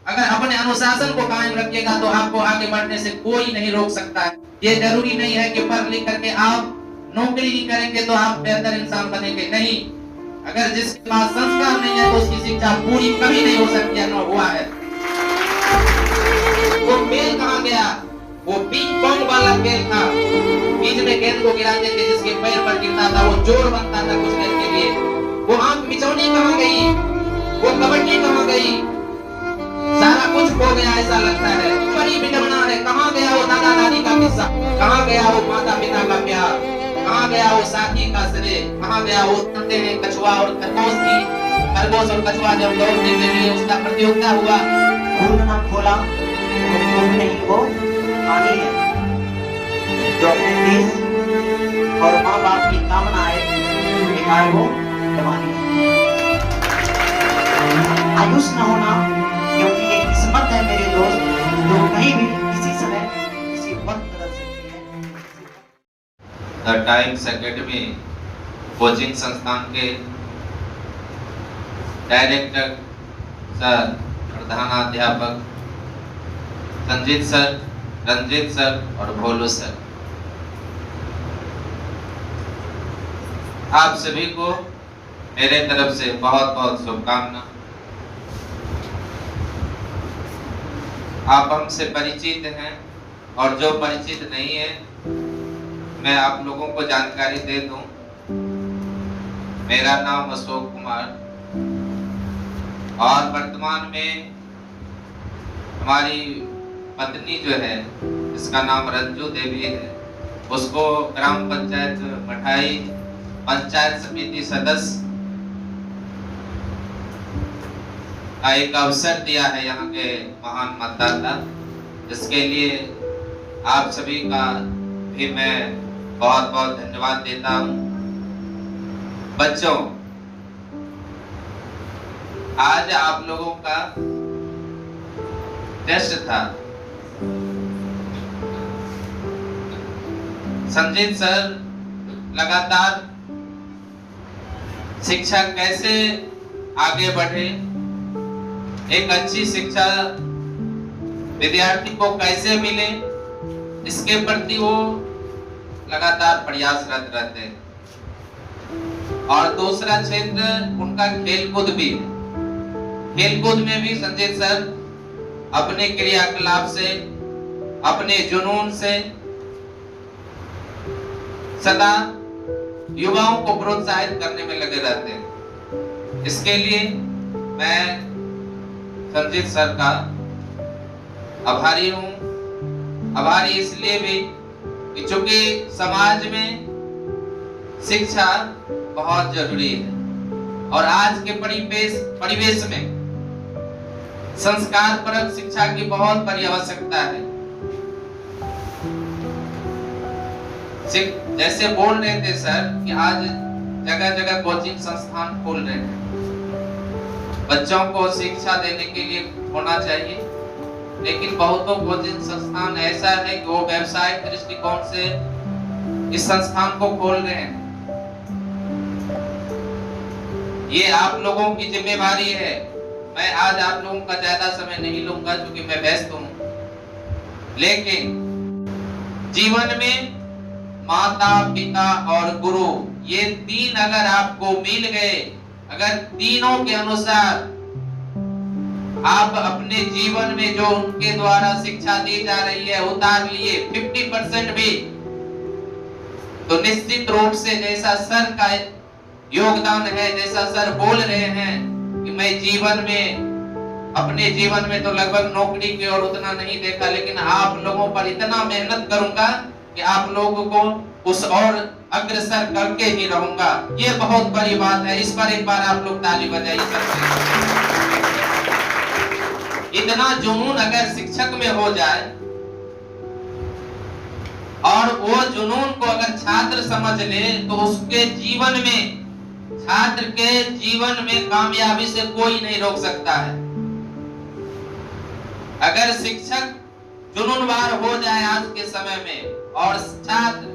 अगर अपने अनुशासन को कायम रखिएगा तो आपको आगे बढ़ने से कोई नहीं रोक सकता है। ये जरूरी नहीं है कि पढ़ लिख करके आप नौकरी ही करेंगे तो आप बेहतर इंसान बनेंगे, नहीं। अगर जिसके पास संस्कार नहीं है तो उसकी शिक्षा पूरी कभी नहीं हो सकती है, न हुआ है। वो खेल कहाँ गया? वो पिंग पोंग वाला खेल था, बीच में गेंद को गिराते थे, जिसके पैर पर गिरता था वो जोर बनता था कुछ देर के लिए। वो आंख मिचौनी कहाँ गई? वो कबड्डी कहाँ गई? सारा कुछ खो गया ऐसा लगता है। बड़ी विडंबना है। कहाँ गया वो दादा दादी का किस्सा? कहाँ गया वो माता पिता का प्यार? कहाँ गया वो साथी का श्रेय? कहाँ गया वो कहते हैं कछुआ और खरगोश की, खरगोश और कछुआ जब दौड़ने के लिए उसका प्रतियोगिता हुआ, फूल ना खोला वो फूल नहीं, वो पानी है जो अपने देश और माँ बाप की कामनाएं निकाल वो जवानी है। आयुष न होना क्योंकि ये किस्मत है मेरे दोस्त, जो कहीं भी किसी समय किसी वक्त बदल सकती है। द टाइम्स एकेडमी कोचिंग संस्थान के डायरेक्टर सर, प्रधानाध्यापक संजीत सर, रंजीत सर और भोलू सर, आप सभी को मेरे तरफ से बहुत बहुत शुभकामना। आप हमसे परिचित हैं और जो परिचित नहीं है मैं आप लोगों को जानकारी दे दूं। मेरा नाम अशोक कुमार और वर्तमान में हमारी पत्नी जो है इसका नाम रंजू देवी है, उसको ग्राम पंचायत मठाई पंचायत समिति सदस्य का एक अवसर दिया है यहाँ के महान मतदाता। इसके लिए आप सभी का भी मैं बहुत बहुत धन्यवाद देता हूँ। बच्चों, आज आप लोगों का टेस्ट था। संजीत सर लगातार शिक्षा कैसे आगे बढ़े, एक अच्छी शिक्षा विद्यार्थी को कैसे मिले, इसके प्रति वो लगातार प्रयासरत रहते हैं। और दूसरा क्षेत्र उनका खेलकूद भी है। खेलकूद में भी संजीत सर अपने क्रियाकलाप से, अपने जुनून से सदा युवाओं को प्रोत्साहित करने में लगे रहते हैं। इसके लिए मैं संजीत सर का आभारी हूँ। आभारी इसलिए भी कि चूंकि समाज में शिक्षा बहुत जरूरी है और आज के परिवेश में संस्कारपरक शिक्षा की बहुत बड़ी आवश्यकता है। जैसे बोल रहे थे सर कि आज जगह जगह कोचिंग संस्थान खोल रहे हैं, बच्चों को शिक्षा देने के लिए होना चाहिए, लेकिन बहुतों कोचिंग संस्थान ऐसा है कि वो व्यवसायिक दृष्टिकोण से इस संस्थान को खोल रहे हैं। ये आप लोगों की जिम्मेवारी है। मैं आज आप लोगों का ज्यादा समय नहीं लूंगा क्योंकि मैं व्यस्त हूँ, लेकिन जीवन में माता पिता और गुरु ये तीन अगर आपको मिल गए, अगर तीनों के अनुसार आप अपने जीवन में जो उनके द्वारा शिक्षा दी जा रही है उतार लिए 50% भी, तो निश्चित रूप से जैसा सर का योगदान है, जैसा सर बोल रहे हैं कि मैं जीवन में अपने जीवन में तो लगभग नौकरी की ओर उतना नहीं देखा, लेकिन आप लोगों पर इतना मेहनत करूंगा कि आप लोगों को उस और अग्रसर करके ही रहूंगा। ये बहुत बड़ी बात है। इस पर एक बार आप लोग ताली बजाइए सबसे। इतना जुनून अगर शिक्षक में हो जाए और वो जुनून को अगर छात्र समझ ले तो उसके जीवन में, छात्र के जीवन में कामयाबी से कोई नहीं रोक सकता है। अगर शिक्षक जुनूनवार हो जाए आज के समय में और छात्र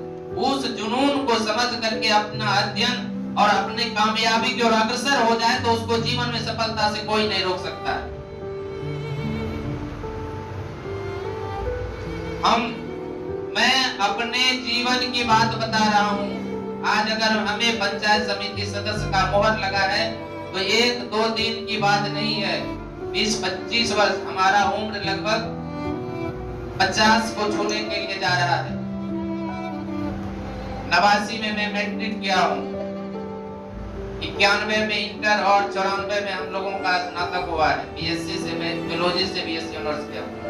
उस जुनून को समझ करके अपना अध्ययन और अपने कामयाबी की ओर अग्रसर हो जाए तो उसको जीवन में सफलता से कोई नहीं रोक सकता है। मैं अपने जीवन की बात बता रहा हूँ। आज अगर हमें पंचायत समिति सदस्य का मोहर लगा है तो 1-2 दिन की बात नहीं है, 20-25 वर्ष हमारा उम्र लगभग 50 को छूने के लिए जा रहा है। 89 में मैं मैट्रिक किया हूँ, 91 में इंटर और 94 में हम लोगों का स्नातक हुआ है। बीएससी से मैं जियोलॉजी से बीएससी ऑनर्स किया हूँ।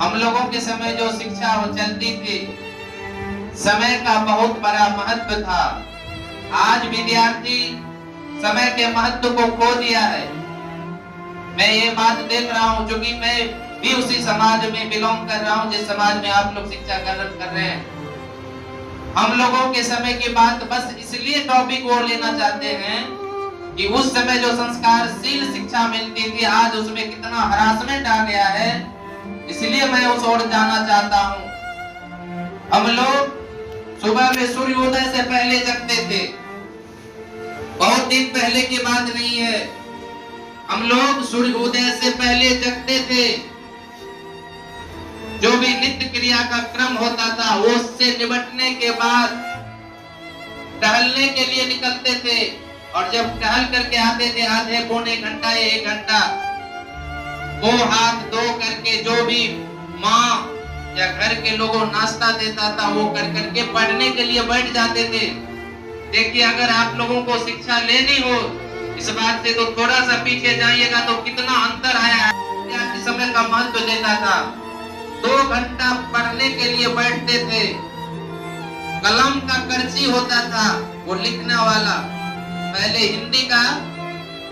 हम लोगों के समय जो शिक्षा वो चलती थी, समय का बहुत बड़ा महत्व था। आज विद्यार्थी समय के महत्व को खो दिया है। मैं ये बात देख रहा हूँ, क्योंकि मैं भी उसी समाज में बिलोंग कर रहा हूँ जिस समाज में आप लोग शिक्षा ग्रहण कर रहे हैं। हम लोगों के समय की बात बस इसलिए टॉपिक और लेना चाहते हैं कि उस समय जो संस्कारशील शिक्षा मिलती थी, आज उसमें कितना हरासमेंट आ गया है, इसलिए मैं उस ओर जाना चाहता हूँ। हम लोग सुबह में सूर्योदय से पहले जगते थे, बहुत दिन पहले की बात नहीं है। हम लोग सूर्योदय से पहले जगते थे, जो भी नित्य क्रिया का क्रम होता था वो उससे निपटने के बाद टहलने के लिए निकलते थे, और जब टहल करके आते थे आधे पौने घंटा या 1 घंटा वो हाथ धो करके जो भी माँ या घर के लोगों नाश्ता देता था वो कर करके पढ़ने के लिए बैठ जाते थे। देखिए, अगर आप लोगों को शिक्षा लेनी हो इस बात से तो थोड़ा सा पीछे जाइएगा तो कितना अंतर आया है। समय का महत्व देता था, 2 घंटा पढ़ने के लिए बैठते थे। कलम का कर्ची होता था, वो लिखने वाला, पहले हिंदी का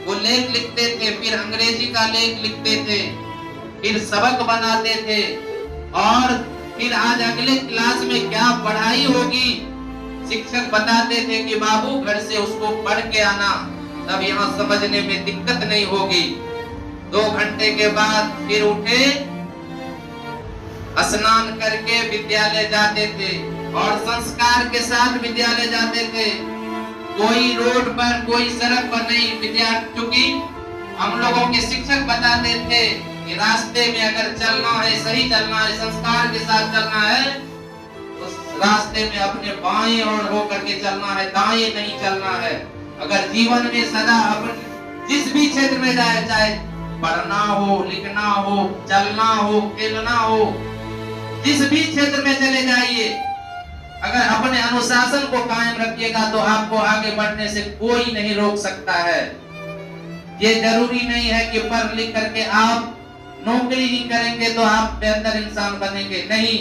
वो लेख लिखते थे, फिर अंग्रेजी का लेख लिखते थे, फिर सबक बनाते थे, और फिर आज अगले क्लास में क्या पढ़ाई होगी शिक्षक बताते थे कि बाबू घर से उसको पढ़ के आना, तब यहाँ समझने में दिक्कत नहीं होगी। 2 घंटे के बाद फिर उठे, स्नान करके विद्यालय जाते थे, और संस्कार के साथ विद्यालय जाते थे। कोई रोड पर, कोई सड़क पर नहीं विद्यार्थी, क्योंकि हम लोगों के शिक्षक बताते थे कि रास्ते में अगर चलना है, सही चलना है, संस्कार के साथ चलना है, उस रास्ते में अपने बाएं और होकर के चलना है, दाएं नहीं चलना है। अगर जीवन में सदा अपन जिस भी क्षेत्र में जाए, चाहे पढ़ना हो, लिखना हो, चलना हो, खेलना हो, जिस भी क्षेत्र में चले जाइए, अगर अपने अनुशासन को कायम रखिएगा तो आपको आगे बढ़ने से कोई नहीं रोक सकता है। ये जरूरी नहीं है कि पढ़ लिख करके आप नौकरी ही करेंगे तो आप बेहतर इंसान बनेंगे, नहीं।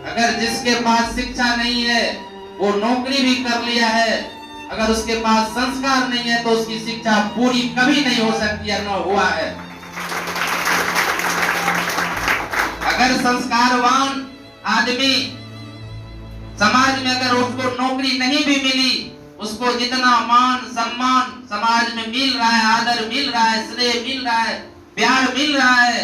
अगर जिसके पास शिक्षा नहीं है वो नौकरी भी कर लिया है, अगर उसके पास संस्कार नहीं है तो उसकी शिक्षा पूरी कभी नहीं हो सकती है, न हुआ है। अगर संस्कारवान आदमी समाज में अगर उसको नौकरी नहीं भी मिली, उसको जितना मान सम्मान समाज में मिल रहा है, आदर मिल रहा है, श्रेय मिल रहा है, प्यार मिल रहा है,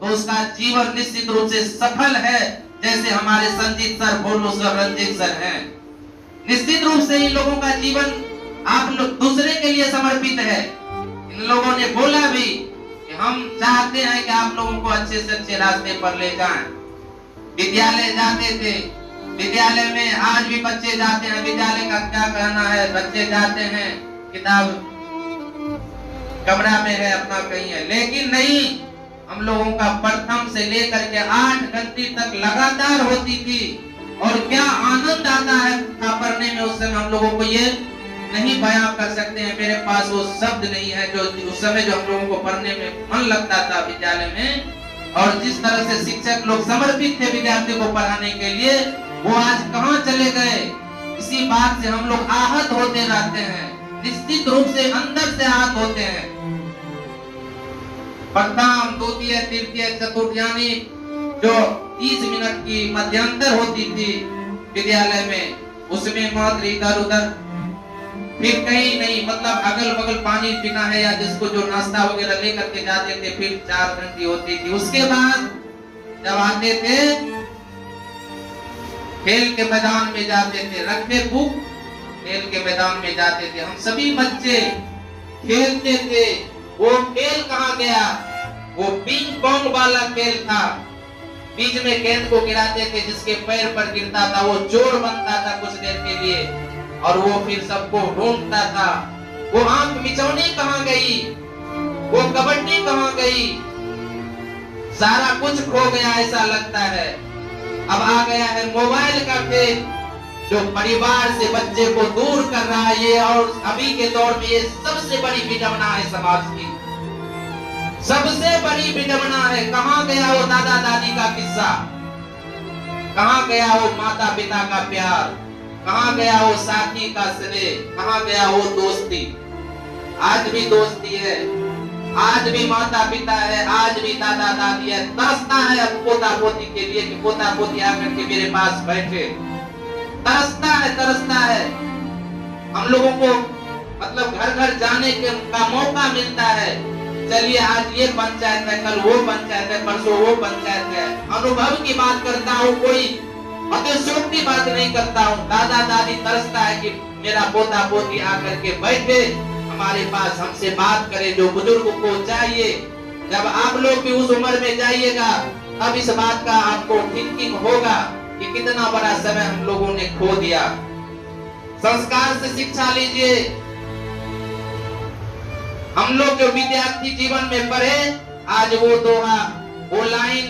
तो उसका जीवन निश्चित रूप से सफल है। जैसे हमारे संजीत सर, भोलू सर, रंजीत सर हैं, निश्चित रूप से इन लोगों का जीवन आप लोग दूसरे के लिए समर्पित है। इन लोगों ने बोला भी कि हम चाहते हैं कि आप लोगों को अच्छे से अच्छे रास्ते पर ले जाएं। विद्यालय जाते थे, विद्यालय में आज भी बच्चे जाते हैं, विद्यालय का क्या कहना है, बच्चे जाते हैं, किताब कमरा में है अपना कहीं है, लेकिन नहीं, हम लोगों का प्रथम से लेकर के 8 घंटे तक लगातार होती थी, और क्या आनंद आता है पढ़ने में। उस समय हम लोगों को ये नहीं बयां कर सकते हैं, मेरे पास वो शब्द नहीं है जो उस समय जो हम लोगों को पढ़ने में मन लगता था विद्यालय में, और जिस तरह से शिक्षक लोग समर्पित थे विद्यार्थी को पढ़ाने के लिए, वो आज कहाँ चले गए। इसी बात से हम लोग आहत होते रहते हैं, निश्चित रूप से अंदर से आहत होते हैं। प्रथम, द्वितीय, तृतीय, चतुर्थी जो 30 मिनट की मध्यांतर होती थी विद्यालय में, उसमें मात्र इधर उधर, फिर कहीं नहीं, मतलब अगल बगल पानी पीना है या जिसको जो नाश्ता वगैरह लेकर के जाते थे, फिर 4 घंटे होती थी। उसके बाद जब आते थे खेल के मैदान में जाते थे, रखते बुक, खेल के मैदान में जाते थे। हम सभी बच्चे खेलते थे। वो खेल कहाँ गया? वो पिंग पोंग वाला खेल था। बीच में गेंद को गिराते थे, जिसके पैर पर गिरता था वो चोर बनता था कुछ देर के लिए, और वो फिर सबको ढूंढता था। वो आंख मिचौनी कहाँ गई, वो कबड्डी कहाँ गई, सारा कुछ खो गया ऐसा लगता है। अब आ गया है मोबाइल का खेल, जो परिवार से बच्चे को दूर कर रहा है। ये और अभी के दौर में ये सबसे बड़ी विडंबना है समाज की, सबसे बड़ी विडंबना है। कहाँ गया वो दादा दादी का किस्सा, कहाँ गया वो माता पिता का प्यार, कहाँ गया वो साथी का स्नेह, कहाँ गया वो दोस्ती। आज भी दोस्ती है, आज भी माता पिता है, आज भी दादा दादी है। तरसता है अब पोता पोती के लिए कि पोता पोती आकर के मेरे पास बैठे। तरसता है। हम लोगों को मतलब घर घर जाने का मौका मिलता है। चलिए आज ये पंचायत है, कल वो पंचायत है, परसों वो पंचायत है। अनुभव की बात करता हूँ, कोई अतिशयोक्ति बात नहीं करता हूँ। दादा दादी तरसता है कि मेरा पोता पोती आकर के बैठे हमारे पास, हमसे बात करे, जो बुजुर्ग को चाहिए। जब आप लोग भी उस उम्र में जाइएगा तब इस बात का आपको थिंकिंग होगा कि कितना बड़ा समय हम लोगों ने खो दिया। संस्कार से शिक्षा लीजिए। हम लोग जो विद्यार्थी जीवन में पढ़े, आज वो दोहा, वो लाइन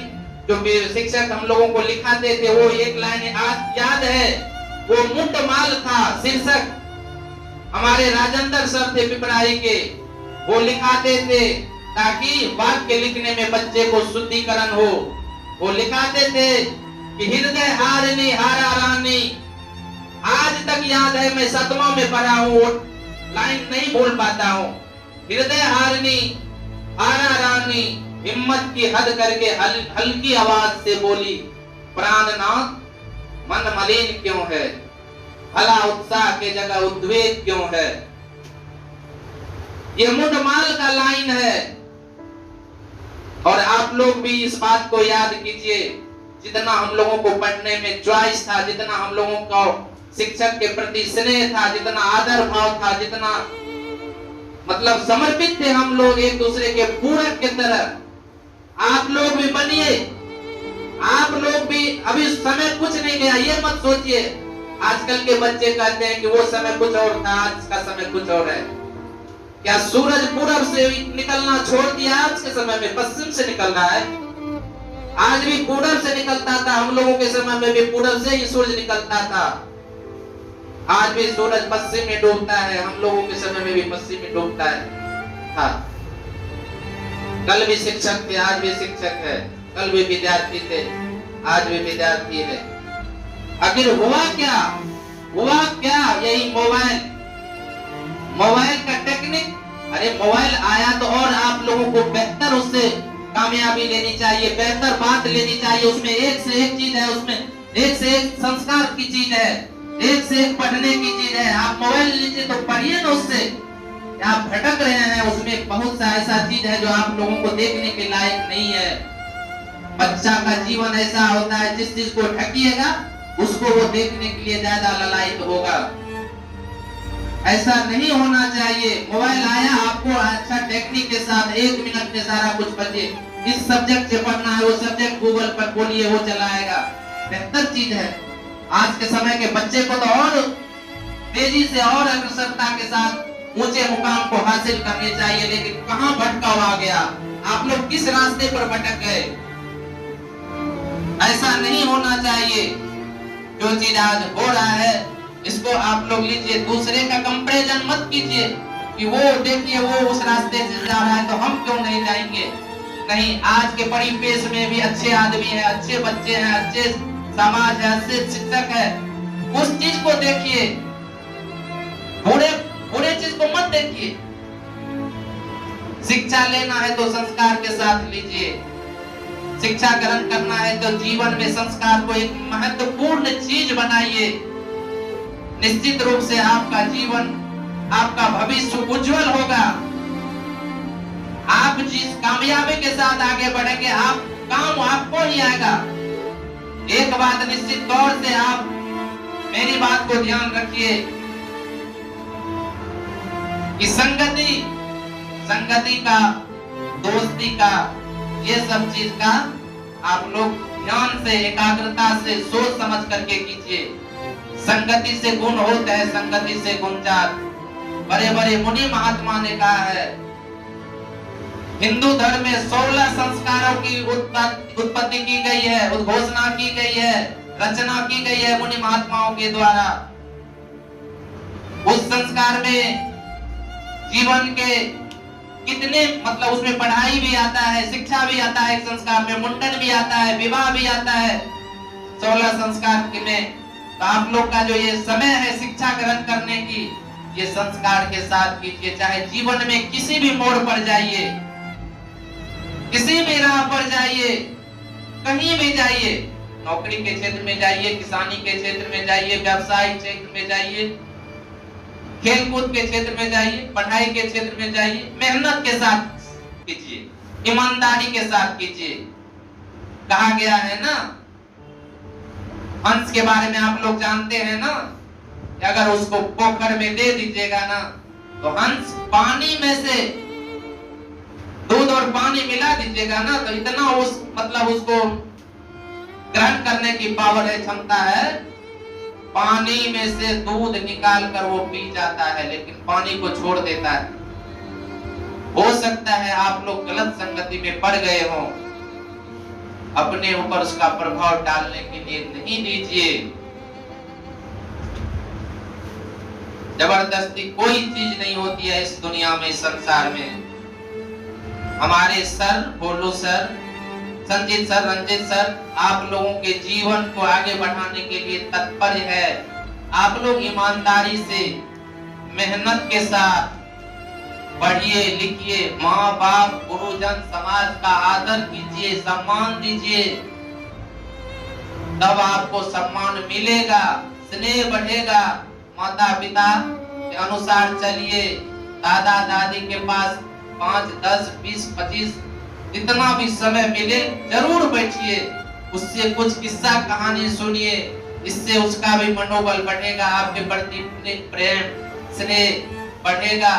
जो शिक्षक हम लोगों को लिखाते थे, वो एक लाइन आज याद है। वो मुंड माल था शीर्षक, हमारे राजेंद्र सर थे पिपराही के, वो लिखाते थे ताकि वाक्य लिखने में बच्चे को शुद्धिकरण हो। वो लिखाते थे कि हृदय हारनी हारा रानी। आज तक याद है, मैं 7वां में पढ़ा हूँ, लाइन नहीं भूल पाता हूँ। हृदय हारनी हारा रानी, हिम्मत की हद करके हल्की आवाज से बोली, प्राणनाथ मन मलिन क्यों है, भला उत्साह के जगह उद्वेग क्यों है। ये मुंडमाल का लाइन है। और आप लोग भी इस बात को याद कीजिए, जितना हम लोगों को पढ़ने में चॉइस था, जितना हम लोगों को शिक्षक के प्रति स्नेह था, जितना आदर भाव था, जितना मतलब समर्पित थे हम लोग एक दूसरे के पूरक की तरह। आप लोग भी बनिए, आप लोग भी। अभी समय कुछ नहीं गया, ये मत सोचिए। आजकल के बच्चे कहते हैं कि वो समय कुछ और था, आज का समय कुछ और है। क्या सूरज पूरब से निकलना छोड़ दिया, आज के समय में पश्चिम से निकल रहा है। आज भी पूरब से निकलता था, हम लोगों के समय में भी पूरब से ही सूरज निकलता था। आज भी सूरज पश्चिम में डूबता है, हम लोगों के समय में भी पश्चिम में डूबता है। हाँ, कल भी शिक्षक थे, आज भी शिक्षक है। कल भी विद्यार्थी थे, आज भी विद्यार्थी है। आखिर हुआ क्या, हुआ क्या? यही मोबाइल का टेक्निक। अरे मोबाइल आया तो और आप लोगों को बेहतर उससे कामयाबी लेनी चाहिए, बेहतर बात लेनी चाहिए। उसमें एक से एक चीज है, उसमें एक से एक संस्कार की चीज है, एक से एक पढ़ने की चीज है। आप मोबाइल लीजिए तो पढ़िए ना उससे। आप भटक रहे हैं, उसमें बहुत सा ऐसा चीज है जो आप लोगों को देखने के लायक नहीं है। बच्चा का जीवन ऐसा होता है, जिस चीज को ढकिएगा उसको वो देखने के लिए ज्यादा ललायित होगा। ऐसा नहीं होना चाहिए। मोबाइल आया, आपको अच्छा टेक्निक के साथ 1 मिनट में सारा कुछ पढ़िए। इस सब्जेक्ट से पढ़ना है, वो सब्जेक्ट गूगल पर बोलिए, वो चलाएगा। बेहतर चीज है। आज के समय के बच्चे को तो और तेजी से और अग्रसरता के साथ ऊंचे मुकाम को हासिल करने चाहिए, लेकिन कहां भटकाव आ गया। आप लोग किस रास्ते पर भटक गए? ऐसा नहीं होना चाहिए। जो चीज आज हो रहा है, इसको आप लोग लीजिए, दूसरे का कंपैरिजन मत कीजिए कि वो देखिए वो उस रास्ते से जा रहा है तो हम क्यों नहीं जाएंगे। नहीं, आज के परिवेश में भी अच्छे आदमी हैं, अच्छे बच्चे हैं, अच्छे समाज है, अच्छे शिक्षक है। उस चीज को देखिए, बुरे चीज को मत देखिए। शिक्षा लेना है तो संस्कार के साथ लीजिए। शिक्षा ग्रहण करना है तो जीवन में संस्कार को एक महत्वपूर्ण चीज बनाइए। निश्चित रूप से आपका जीवन, आपका भविष्य उज्जवल होगा। आप जिस कामयाबी के साथ आगे बढ़ेंगे, आप काम आपको ही आएगा। एक बात निश्चित तौर से आप मेरी बात को ध्यान रखिए कि संगति का, दोस्ती का ये सब चीज का आप लोग ध्यान से, एकाग्रता से, सोच समझ करके कीजिए। संगति से गुण होता है, संगति से गुण जात। बड़े बड़े मुनि महात्मा ने कहा है, हिंदू धर्म में 16 संस्कारों की उत्पत्ति की गई है, उद्घोषणा की गई है, रचना की गई है मुनि महात्माओं के द्वारा। उस संस्कार में जीवन के कितने मतलब उसमें पढ़ाई भी आता है, शिक्षा भी आता है, एक संस्कार में मुंडन भी आता है, विवाह भी आता है 16 संस्कार में। तो आप लोग का जो ये समय है शिक्षा ग्रहण करने की, ये संस्कार के साथ कीजिए। चाहे जीवन में किसी भी मोड़ पर जाइए, किसी भी राह पर जाइए, कहीं भी जाइए, नौकरी के क्षेत्र में जाइए, किसानी के क्षेत्र में जाइए, व्यावसायिक क्षेत्र में जाइए, खेलकूद के क्षेत्र में जाइए, पढ़ाई के क्षेत्र में जाइए, मेहनत के साथ कीजिए, ईमानदारी के साथ कीजिए। कहा गया है ना, हंस के बारे में आप लोग जानते हैं ना, अगर उसको पोखर में दे दीजिएगा ना, तो हंस पानी में से दूध और पानी मिला दीजिएगा ना, तो इतना उस मतलब उसको ग्रहण करने की पावर है, क्षमता है, पानी में से दूध निकाल कर वो पी जाता है, लेकिन पानी को छोड़ देता है। हो सकता है आप लोग गलत संगति में पड़ गए हो, अपने ऊपर उसका प्रभाव डालने के लिए नहीं दीजिए। जबरदस्ती कोई चीज नहीं होती है इस दुनिया में, इस संसार में। हमारे सर, बोलो sir, Sanjeet sir, Ranjit sir, आप लोगों के जीवन को आगे बढ़ाने के लिए तत्पर है। आप लोग ईमानदारी से, मेहनत के साथ पढ़िए, लिखिए, माँ बाप, गुरुजन, समाज का आदर कीजिए, सम्मान दीजिए, तब आपको सम्मान मिलेगा, स्नेह बढ़ेगा। माता पिता के अनुसार चलिए, दादा दादी के पास 5, 10, 20, 25 जितना भी समय मिले जरूर बैठिए, उससे कुछ किस्सा कहानी सुनिए, इससे उसका भी मनोबल बढ़ेगा, आपके प्रति प्रेम स्नेह बढ़ेगा।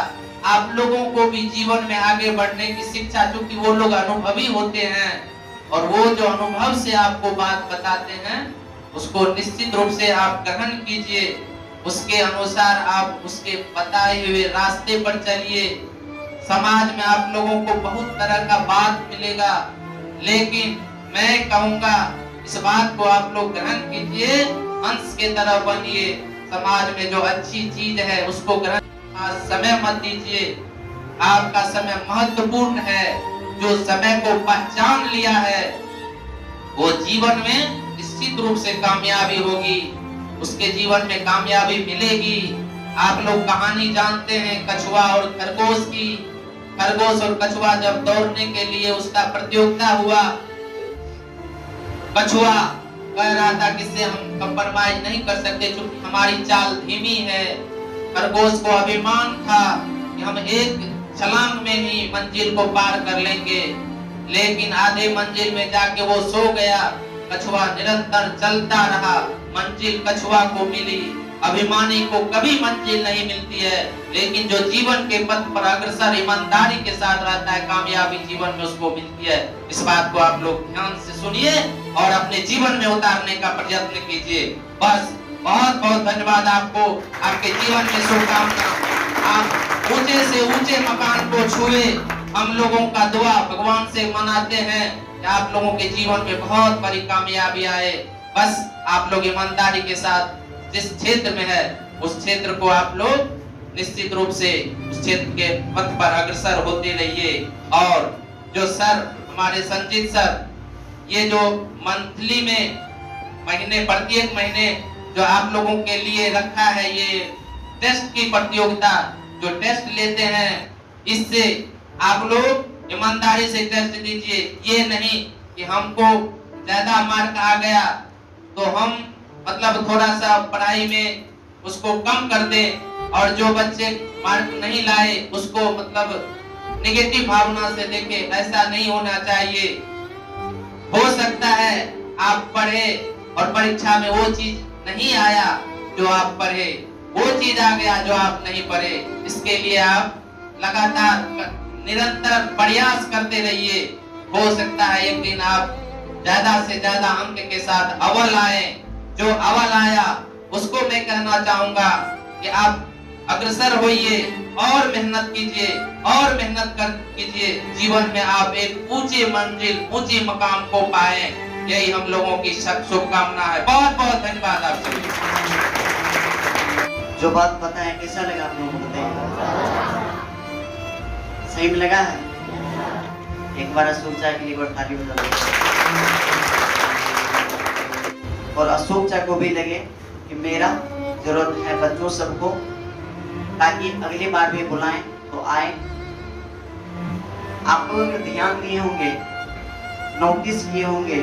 आप लोगों को भी जीवन में आगे बढ़ने की शिक्षा, क्योंकि वो लोग अनुभवी होते हैं और वो जो अनुभव से आपको बात बताते हैं उसको निश्चित रूप से आप ग्रहण कीजिए, उसके अनुसार आप उसके बताए हुए रास्ते पर चलिए। समाज में आप लोगों को बहुत तरह का बात मिलेगा, लेकिन मैं कहूंगा इस बात को आप लोग ग्रहण कीजिए, अंश के तरह बनिए। समाज में जो अच्छी चीज है उसको ग्रहण, समय मत दीजिए। आपका समय महत्वपूर्ण है। जो समय को पहचान लिया है वो जीवन में निश्चित रूप से कामयाबी होगी, उसके जीवन में कामयाबी मिलेगी। आप लोग कहानी जानते हैं कछुआ और खरगोश की। खरगोश और कछुआ जब दौड़ने के लिए उसका प्रतियोगिता हुआ, कछुआ कह रहा था कि इससे हम कंप्रोमाइज नहीं कर सकते क्योंकि हमारी चाल धीमी है। खरगोश को अभिमान था कि हम एक छलांग में ही मंजिल को पार कर लेंगे, लेकिन आधे मंजिल में जाके वो सो गया। कछुआ निरंतर चलता रहा, मंजिल कछुआ को मिली। अभिमानी को कभी मंजिल नहीं मिलती है, लेकिन जो जीवन के पथ पर अग्रसर ईमानदारी के साथ रहता है, कामयाबी जीवन में उसको मिलती है। इस बात को आप लोग ध्यान से सुनिए और अपने जीवन में उतारने का प्रयत्न कीजिए। बस बहुत बहुत धन्यवाद आपको, आपके जीवन में शुभकामना। आप ऊंचे से ऊंचे मकान को छुए, हम लोगों का दुआ भगवान से मनाते हैं कि आप लोगों के जीवन में बहुत बड़ी कामयाबी आए। बस आप लोग ईमानदारी के साथ जिस क्षेत्र में है उस क्षेत्र को आप लोग निश्चित रूप से उस क्षेत्र के पथ पर अग्रसर होते रहिए। और जो सर हमारे संजीत सर, ये जो मंथली में महीने, प्रत्येक महीने जो आप लोगों के लिए रखा है ये टेस्ट की प्रतियोगिता, जो टेस्ट लेते हैं, इससे आप लोग ईमानदारी से टेस्ट दीजिए। ये नहीं कि हमको ज्यादा मार्क आ गया तो हम मतलब थोड़ा सा पढ़ाई में उसको कम कर दें, और जो बच्चे मार्क नहीं लाए उसको मतलब नेगेटिव भावना से देखें। ऐसा नहीं होना चाहिए। हो सकता है आप पढ़े और परीक्षा में वो चीज नहीं आया जो आप पढ़े, वो चीज आ गया जो आप नहीं पढ़े। इसके लिए आप लगातार निरंतर प्रयास करते रहिए। हो सकता है एक दिन आप ज्यादा से ज्यादा अंक के साथ अव्वल आए। जो अव्वल आया उसको मैं कहना चाहूंगा कि आप अग्रसर होइए और मेहनत कीजिए और मेहनत कर कीजिए। जीवन में आप एक ऊंची मंजिल, ऊंची मकाम को पाए, यही हम लोगों की शुभकामना है। बहुत बहुत धन्यवाद आप सभी। जो बात पता है कैसा लगा आप लोगों को बताइए। सही में लगा है? एक बार अशोक चा के लिए ताली बजा दो। और अशोक चा को भी लगे कि मेरा जरूरत है बच्चों सबको, ताकि अगली बार भी बुलाएं तो आए। आप लोगों ने ध्यान दिए होंगे, नोटिस किए होंगे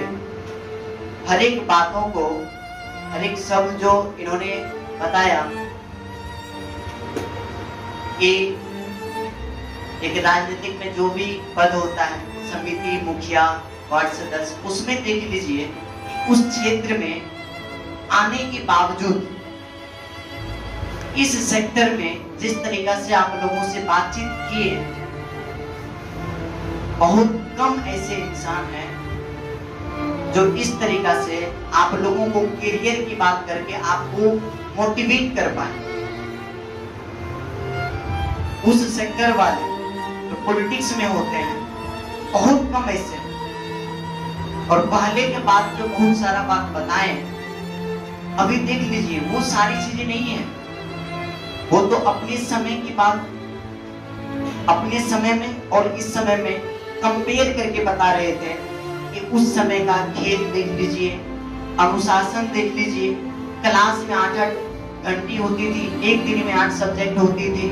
हर एक बातों को, हर एक शब्द जो इन्होंने बताया कि एक राजनीतिक में जो भी पद होता है, समिति, मुखिया, वार्ड सदस्य, उसमें देख लीजिए उस क्षेत्र में आने के बावजूद इस सेक्टर में जिस तरीका से आप लोगों से बातचीत किए, बहुत कम ऐसे इंसान हैं जो इस तरीका से आप लोगों को करियर की बात करके आपको मोटिवेट कर पाए। उस सेक्टर वाले जो पॉलिटिक्स में होते हैं बहुत कम ऐसे, और पहले के बाद जो बहुत सारा बात बताए, अभी देख लीजिए वो सारी चीजें नहीं है। वो तो अपने समय की बात अपने समय में और इस समय में कंपेयर करके बता रहे थे कि उस समय का खेल देख लीजिए, अनुशासन देख लीजिए, क्लास में 8-8 घंटी होती थी, एक दिन में 8 सब्जेक्ट होती थी।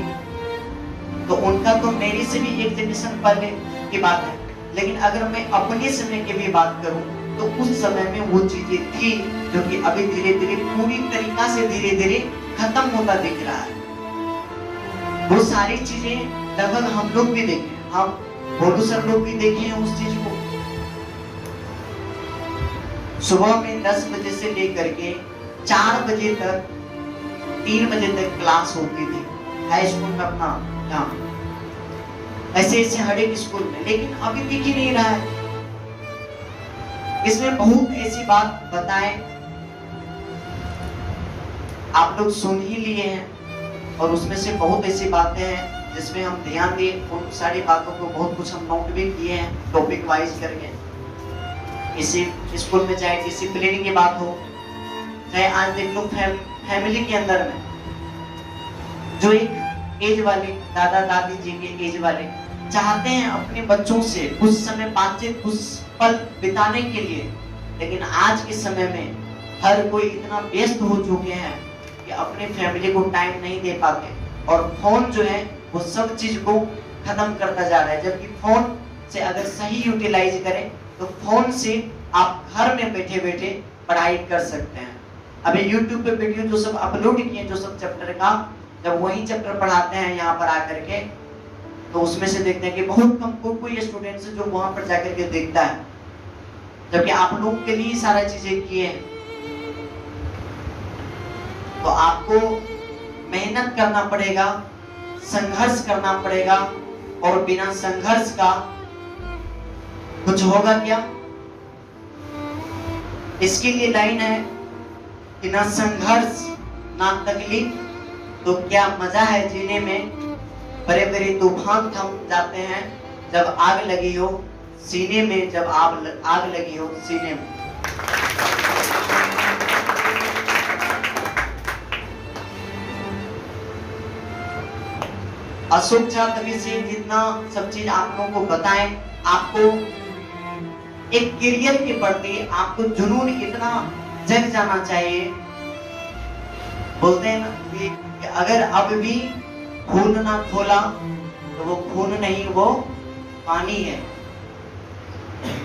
तो उनका तो मेरी से भी एक जनरेशन पहले की बात है, लेकिन अगर मैं अपने समय की भी बात करूं तो उस समय में वो चीजें थी जो कि अभी धीरे धीरे पूरी तरीका से धीरे धीरे खत्म होता दिख रहा है। वो सारी चीजें लगभग हम लोग भी देखे, हम बोलू सर लोग भी देखे हैं उस चीज को। सुबह में 10 बजे से लेकर के 4 बजे तक, 3 बजे तक क्लास होती थी हाई स्कूल में अपना काम, ऐसे ऐसे हर एक स्कूल में। लेकिन अभी दिख ही नहीं रहा है। इसमें बहुत ऐसी बात बताएं, आप लोग सुन ही लिए हैं, और उसमें से बहुत ऐसी बातें हैं जिसमें हम ध्यान दें। उन सारी बातों को बहुत कुछ हम नोट भी किए हैं टॉपिक वाइज करके। इसी स्कूल में चाहे डिसिप्लिन की बात हो, चाहे आज देख लो फैमिली के अंदर में जो एक एज वाले दादा दादी जी के एज वाले चाहते हैं अपने बच्चों से कुछ समय बातचीत, कुछ पल बिताने के लिए, लेकिन आज के समय में हर कोई इतना व्यस्त हो चुके हैं कि अपने फैमिली को टाइम नहीं दे पाते, और फोन जो है वो सब चीज को खत्म करता जा रहा है। जबकि फोन से अगर सही यूटिलाइज करें तो फोन से आप घर में बैठे बैठे पढ़ाई कर सकते हैं। अभी यूट्यूब पे वीडियो जो सब अपलोड किए, जो सब चैप्टर का, जब वही चैप्टर पढ़ाते हैं यहाँ पर आकर के, तो उसमें से देखते हैं कि बहुत कम कोई स्टूडेंट्स जो वहां पर जाकर के देखता है, जबकि आप लोग के लिए सारा चीजें किए हैं। तो आपको मेहनत करना पड़ेगा, संघर्ष करना पड़ेगा, और बिना संघर्ष का कुछ होगा क्या? इसके लिए लाइन है कि ना संघर्ष ना तकलीफ तो क्या मजा है जीने में, बड़े बड़े तूफान थम जाते हैं जब आग लगी हो सीने में, जब आग लगी हो सीने में। अशोक छात्र से जितना सब चीज आप लोगों को बताएं, आपको एक करियर के प्रति आपको जुनून इतना जग जाना चाहिए। बोलते हैं ना कि अगर अब भी खून ना खोला तो वो खून नहीं, वो पानी है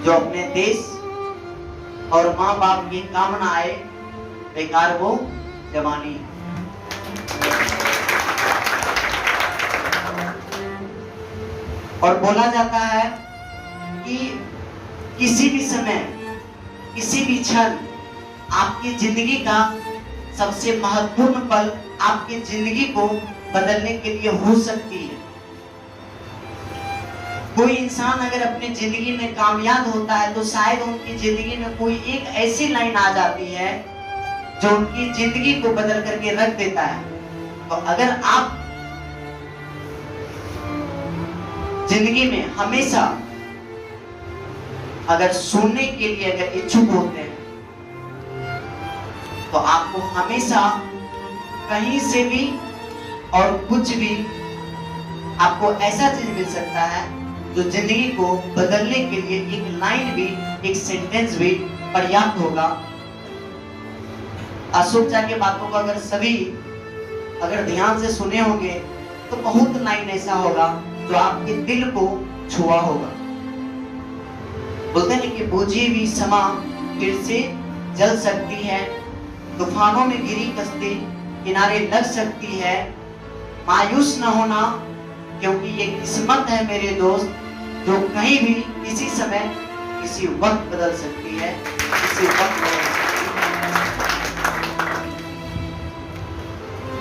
जो अपने देश और माँ बाप की काम ना आए, बेकार वो जवानी है। और बोला जाता है कि किसी भी समय, किसी भी क्षण आपकी जिंदगी का सबसे महत्वपूर्ण पल आपकी जिंदगी को बदलने के लिए हो सकती है। कोई इंसान अगर अपनी जिंदगी में कामयाब होता है तो शायद उनकी जिंदगी में कोई एक ऐसी लाइन आ जाती है जो उनकी जिंदगी को बदल करके रख देता है। तो अगर आप जिंदगी में हमेशा अगर सुनने के लिए अगर इच्छुक होते हैं तो आपको हमेशा कहीं से भी और कुछ भी आपको ऐसा चीज मिल सकता है जो जिंदगी को बदलने के लिए एक लाइन भी, एक सेंटेंस भी पर्याप्त होगा। अशोक चा की बातों को अगर सभी अगर ध्यान से सुने होंगे तो बहुत लाइन ऐसा होगा जो आपके दिल को छुआ होगा। बोलते हैं कि बूझी हुई समा फिर से जल सकती है, तूफानों में घिरी कश्ती किनारे लग सकती है। मायूस न होना क्योंकि ये किस्मत है मेरे दोस्त जो कहीं भी किसी समय किसी वक्त बदल सकती है, किसी वक्त बदल सकती है।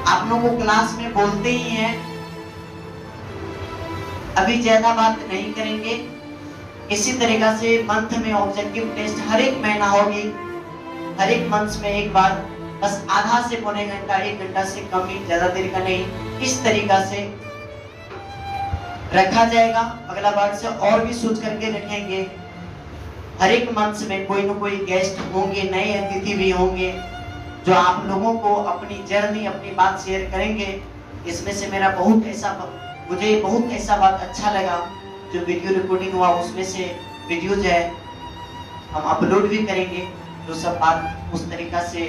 आप लोगों को क्लास में बोलते ही हैं, अभी ज्यादा बात नहीं करेंगे। इसी तरीका से मंथ में ऑब्जेक्टिव टेस्ट हर एक महीना होगी, हर एक मंथ में एक बार, बस आधा से पौने घंटा, 1 घंटा से कम ही, ज्यादा देर का नहीं। इस तरीका से रखा जाएगा। अगला बार से और भी सोच करके रखेंगे। हर एक मंथ में कोई न कोई गेस्ट होंगे, नए अतिथि भी होंगे जो आप लोगों को अपनी जर्नी, अपनी बात शेयर करेंगे। इसमें से मेरा मुझे बहुत ऐसा बात अच्छा लगा जो वीडियो रिकॉर्डिंग हुआ, उसमें से वीडियोज है हम अपलोड भी करेंगे। जो सब बात उस तरीका से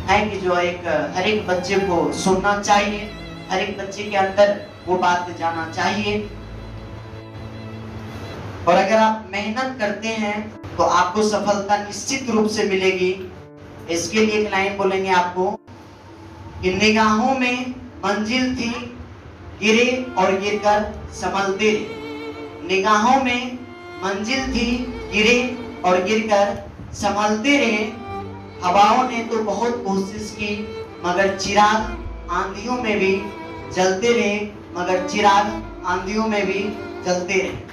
है कि जो हर एक बच्चे को सुनना चाहिए, हर एक बच्चे के अंदर वो बात जाना चाहिए। और अगर आप मेहनत करते हैं तो आपको सफलता निश्चित रूप से मिलेगी। इसके लिए एक लाइन बोलेंगे आपको कि निगाहों में मंजिल थी, गिरे और गिरकर संभलते रहे। निगाहों में मंजिल थी, गिरे और गिरकर संभलते रहे। हवाओं ने तो बहुत कोशिश की मगर चिराग आंधियों में भी जलते रहे, मगर चिराग आंधियों में भी जलते रहे।